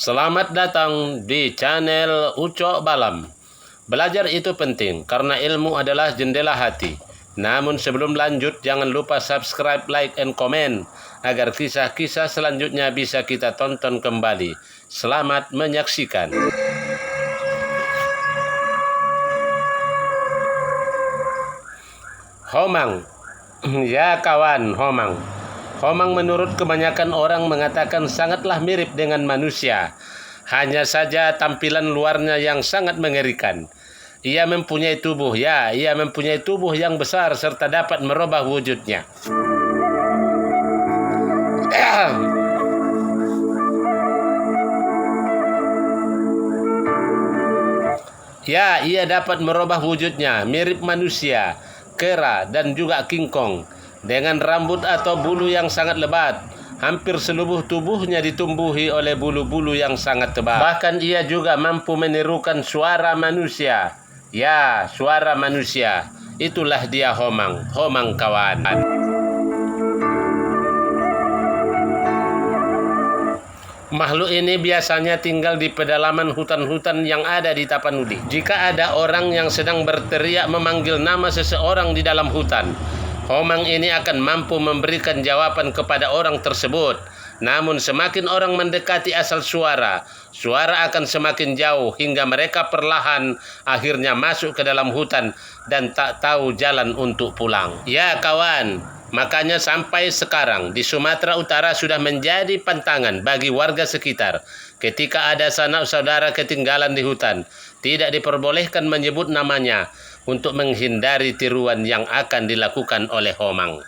Selamat datang di channel Ucok Balam. Belajar itu penting karena ilmu adalah jendela hati. Namun sebelum lanjut, jangan lupa subscribe, like, and comment agar kisah-kisah selanjutnya bisa kita tonton kembali. Selamat menyaksikan. Homang. Ya kawan, Homang. Homang menurut kebanyakan orang mengatakan sangatlah mirip dengan manusia. Hanya saja tampilan luarnya yang sangat mengerikan. Ia mempunyai tubuh yang besar serta dapat merubah wujudnya. Ia dapat merubah wujudnya mirip manusia, kera, dan juga kingkong. Dengan rambut atau bulu yang sangat lebat, hampir seluruh tubuhnya ditumbuhi oleh bulu-bulu yang sangat tebal. Bahkan ia juga mampu menirukan suara manusia. Ya, suara manusia. Itulah dia Homang. Homang kawan. Makhluk ini biasanya tinggal di pedalaman hutan-hutan yang ada di Tapanuli. Jika ada orang yang sedang berteriak memanggil nama seseorang di dalam hutan, Homang ini akan mampu memberikan jawaban kepada orang tersebut. Namun semakin orang mendekati asal suara akan semakin jauh hingga mereka perlahan akhirnya masuk ke dalam hutan dan tak tahu jalan untuk pulang. Ya kawan, makanya sampai sekarang di Sumatera Utara sudah menjadi pantangan bagi warga sekitar. Ketika ada sanak saudara ketinggalan di hutan, tidak diperbolehkan menyebut namanya untuk menghindari tiruan yang akan dilakukan oleh Homang.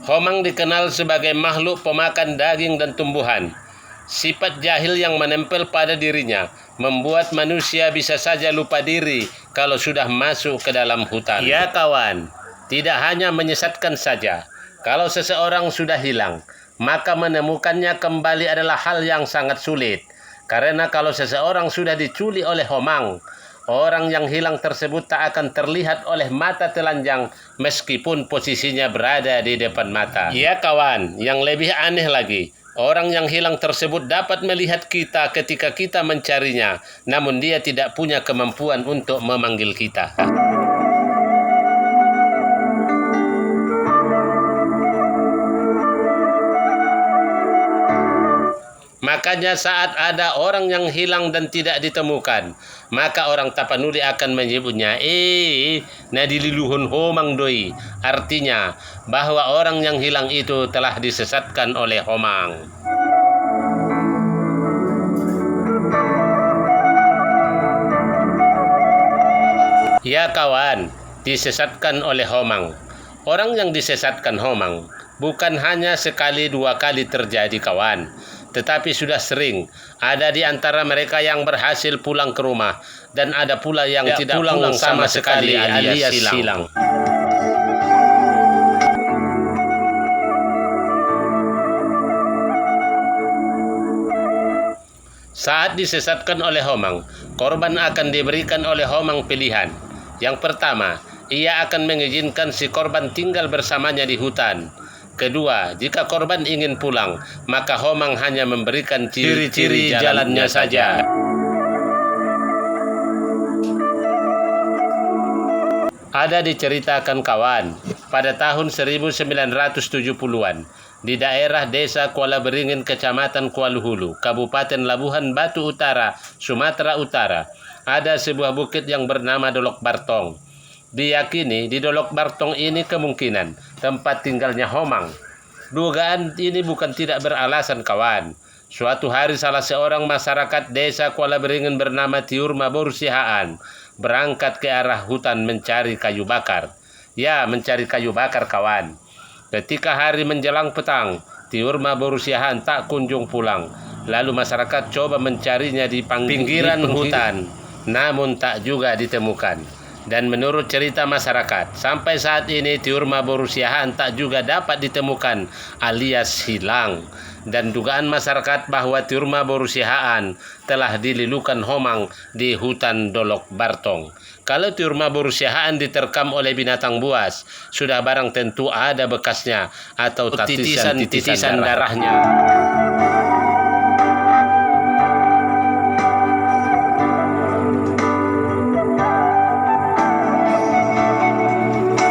Homang dikenal sebagai makhluk pemakan daging dan tumbuhan. Sifat jahil yang menempel pada dirinya membuat manusia bisa saja lupa diri kalau sudah masuk ke dalam hutan. Ya kawan, tidak hanya menyesatkan saja. Kalau seseorang sudah hilang, maka menemukannya kembali adalah hal yang sangat sulit. Karena kalau seseorang sudah diculik oleh Homang, orang yang hilang tersebut tak akan terlihat oleh mata telanjang meskipun posisinya berada di depan mata. Ya kawan, yang lebih aneh lagi, orang yang hilang tersebut dapat melihat kita ketika kita mencarinya, namun dia tidak punya kemampuan untuk memanggil kita. Makanya saat ada orang yang hilang dan tidak ditemukan, maka orang Tapanuli akan menyebutnya nadililuhun Homang doi. Artinya bahwa orang yang hilang itu telah disesatkan oleh Homang. Ya kawan, disesatkan oleh Homang. Orang yang disesatkan Homang bukan hanya sekali dua kali terjadi kawan, tetapi sudah sering. Ada di antara mereka yang berhasil pulang ke rumah, dan ada pula yang tidak pulang sama sekali alias hilang. Saat disesatkan oleh Homang, korban akan diberikan oleh Homang pilihan. Yang pertama, ia akan mengizinkan si korban tinggal bersamanya di hutan. Kedua, jika korban ingin pulang, maka Homang hanya memberikan ciri-ciri jalannya saja. Ada diceritakan kawan, pada tahun 1970-an, di daerah desa Kuala Beringin, Kecamatan Kuala Hulu, Kabupaten Labuhan Batu Utara, Sumatera Utara, ada sebuah bukit yang bernama Dolok Bartong. Diyakini di Dolok Bartong ini kemungkinan tempat tinggalnya Homang. Dugaan ini bukan tidak beralasan kawan. Suatu hari salah seorang masyarakat desa Kuala Beringin bernama Tiur Mabur Sihaan berangkat ke arah hutan mencari kayu bakar. Ya, mencari kayu bakar kawan. Ketika hari menjelang petang, Tiur Mabur Sihaan tak kunjung pulang. Lalu masyarakat coba mencarinya di pinggiran hutan, namun tak juga ditemukan. Dan menurut cerita masyarakat, sampai saat ini Tiurma Boru Siahaan tak juga dapat ditemukan alias hilang. Dan dugaan masyarakat bahwa Tiurma Boru Siahaan telah dililukan Homang di hutan Dolok Bartong. Kalau Tiurma Boru Siahaan diterkam oleh binatang buas, sudah barang tentu ada bekasnya atau titisan darahnya.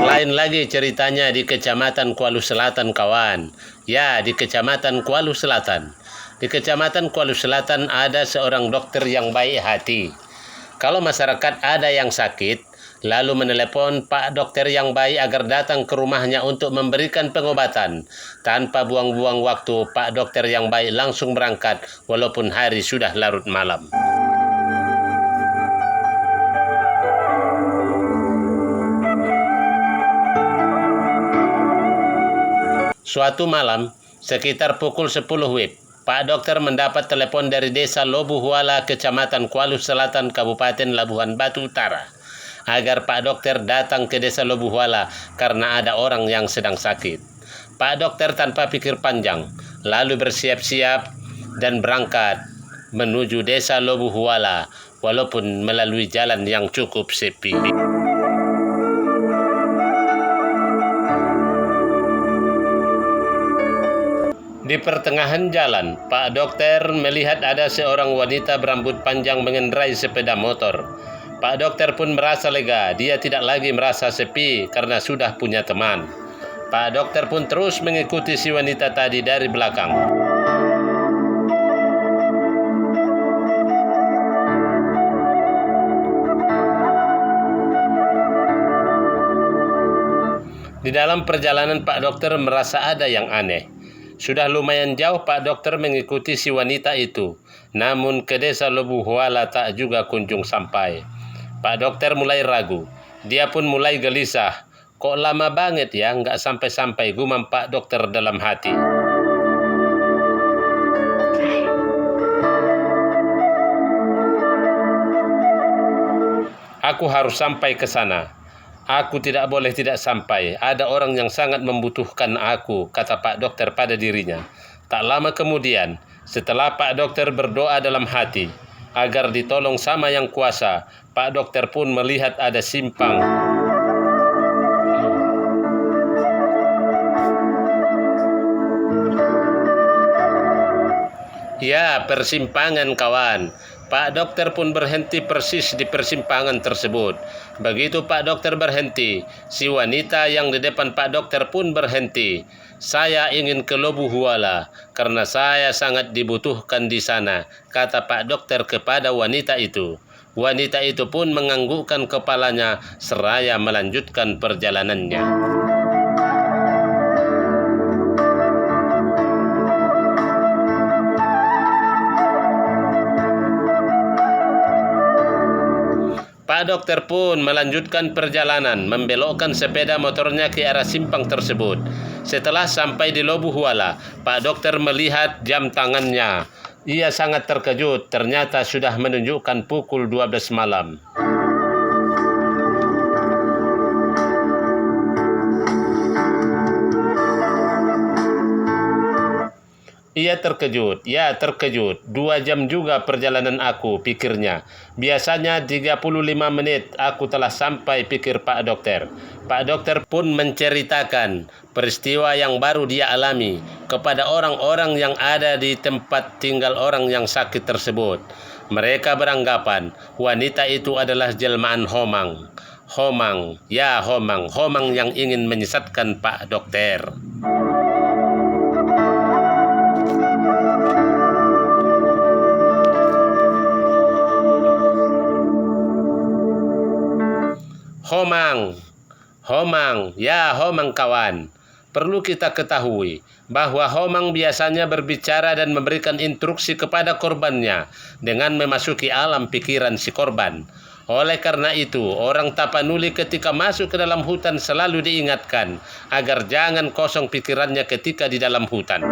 Lain lagi ceritanya di Kecamatan Kuala Selatan, kawan. Ya, di Kecamatan Kuala Selatan. Di Kecamatan Kuala Selatan ada seorang dokter yang baik hati. Kalau masyarakat ada yang sakit, lalu menelepon Pak Dokter yang baik agar datang ke rumahnya untuk memberikan pengobatan. Tanpa buang-buang waktu, Pak Dokter yang baik langsung berangkat walaupun hari sudah larut malam. Suatu malam, sekitar pukul 10 WIB, Pak Dokter mendapat telepon dari Desa Lobuhuala, Kecamatan Kuala Selatan, Kabupaten Labuhan Batu Utara, agar Pak Dokter datang ke Desa Lobuhuala karena ada orang yang sedang sakit. Pak Dokter tanpa pikir panjang, lalu bersiap-siap dan berangkat menuju Desa Lobuhuala, walaupun melalui jalan yang cukup sepi. Di pertengahan jalan, Pak Dokter melihat ada seorang wanita berambut panjang mengendarai sepeda motor. Pak Dokter pun merasa lega, dia tidak lagi merasa sepi karena sudah punya teman. Pak Dokter pun terus mengikuti si wanita tadi dari belakang. Di dalam perjalanan Pak Dokter merasa ada yang aneh. Sudah lumayan jauh Pak Dokter mengikuti si wanita itu, namun ke Desa Lobuhuala tak juga kunjung sampai. Pak Dokter mulai ragu, dia pun mulai gelisah. Kok lama banget ya nggak sampai-sampai, gumam Pak Dokter dalam hati. Aku harus sampai ke sana. Aku tidak boleh tidak sampai. Ada orang yang sangat membutuhkan aku, kata Pak Dokter pada dirinya. Tak lama kemudian, setelah Pak Dokter berdoa dalam hati agar ditolong sama Yang Kuasa, Pak Dokter pun melihat ada simpang. Ya, persimpangan, kawan. Pak Dokter pun berhenti persis di persimpangan tersebut. Begitu Pak Dokter berhenti, si wanita yang di depan Pak Dokter pun berhenti. Saya ingin ke Lobuhuala karena saya sangat dibutuhkan di sana, kata Pak Dokter kepada wanita itu. Wanita itu pun menganggukkan kepalanya seraya melanjutkan perjalanannya. Pak Dokter pun melanjutkan perjalanan, membelokkan sepeda motornya ke arah simpang tersebut. Setelah sampai di Lobuhuala, Pak Dokter melihat jam tangannya. Ia sangat terkejut, ternyata sudah menunjukkan pukul 12 malam. Ia terkejut, ya terkejut. 2 jam juga perjalanan aku, pikirnya. Biasanya 35 menit aku telah sampai, pikir Pak Dokter. Pak Dokter pun menceritakan peristiwa yang baru dia alami kepada orang-orang yang ada di tempat tinggal orang yang sakit tersebut. Mereka beranggapan wanita itu adalah jelmaan Homang. Homang, ya Homang. Homang yang ingin menyesatkan Pak Dokter. Homang, ya Homang kawan. Perlu kita ketahui bahwa Homang biasanya berbicara dan memberikan instruksi kepada korbannya dengan memasuki alam pikiran si korban. Oleh karena itu, orang Tapanuli ketika masuk ke dalam hutan selalu diingatkan agar jangan kosong pikirannya ketika di dalam hutan.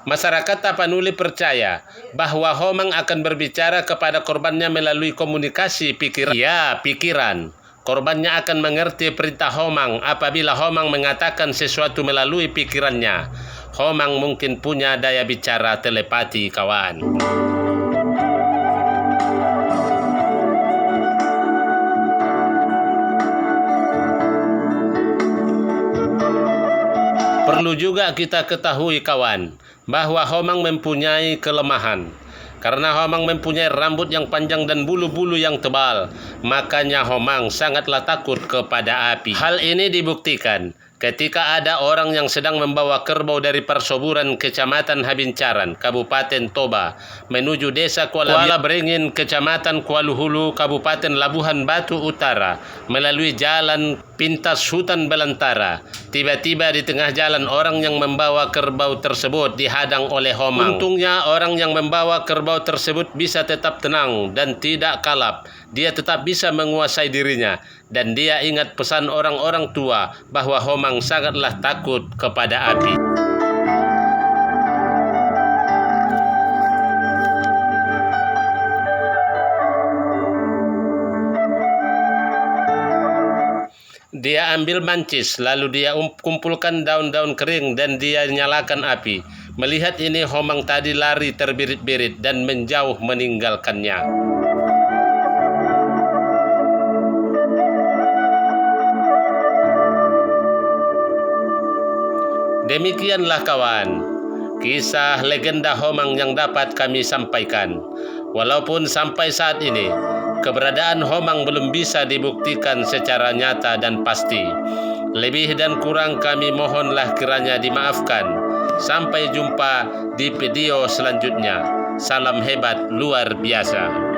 Masyarakat Tapanuli percaya bahwa Homang akan berbicara kepada korbannya melalui komunikasi pikiran. Korbannya akan mengerti perintah Homang apabila Homang mengatakan sesuatu melalui pikirannya. Homang mungkin punya daya bicara telepati, kawan. Perlu juga kita ketahui, kawan, bahwa Homang mempunyai kelemahan. Karena Homang mempunyai rambut yang panjang dan bulu-bulu yang tebal, makanya Homang sangatlah takut kepada api. Hal ini dibuktikan ketika ada orang yang sedang membawa kerbau dari persoburan Kecamatan Habincaran, Kabupaten Toba, menuju Desa Kuala Beringin, Kecamatan Kuala Hulu, Kabupaten Labuhan Batu Utara, melalui jalan pintas hutan belantara. Tiba-tiba di tengah jalan orang yang membawa kerbau tersebut dihadang oleh Homang. Untungnya orang yang membawa kerbau tersebut bisa tetap tenang dan tidak kalap. Dia tetap bisa menguasai dirinya. Dan dia ingat pesan orang-orang tua bahwa Homang sangatlah takut kepada api. Dia ambil mancis, lalu dia kumpulkan daun-daun kering dan dia nyalakan api. Melihat ini, Homang tadi lari terbirit-birit dan menjauh meninggalkannya. Demikianlah, kawan, kisah legenda Homang yang dapat kami sampaikan. Walaupun sampai saat ini keberadaan Homang belum bisa dibuktikan secara nyata dan pasti. Lebih dan kurang kami mohonlah kiranya dimaafkan. Sampai jumpa di video selanjutnya. Salam hebat luar biasa.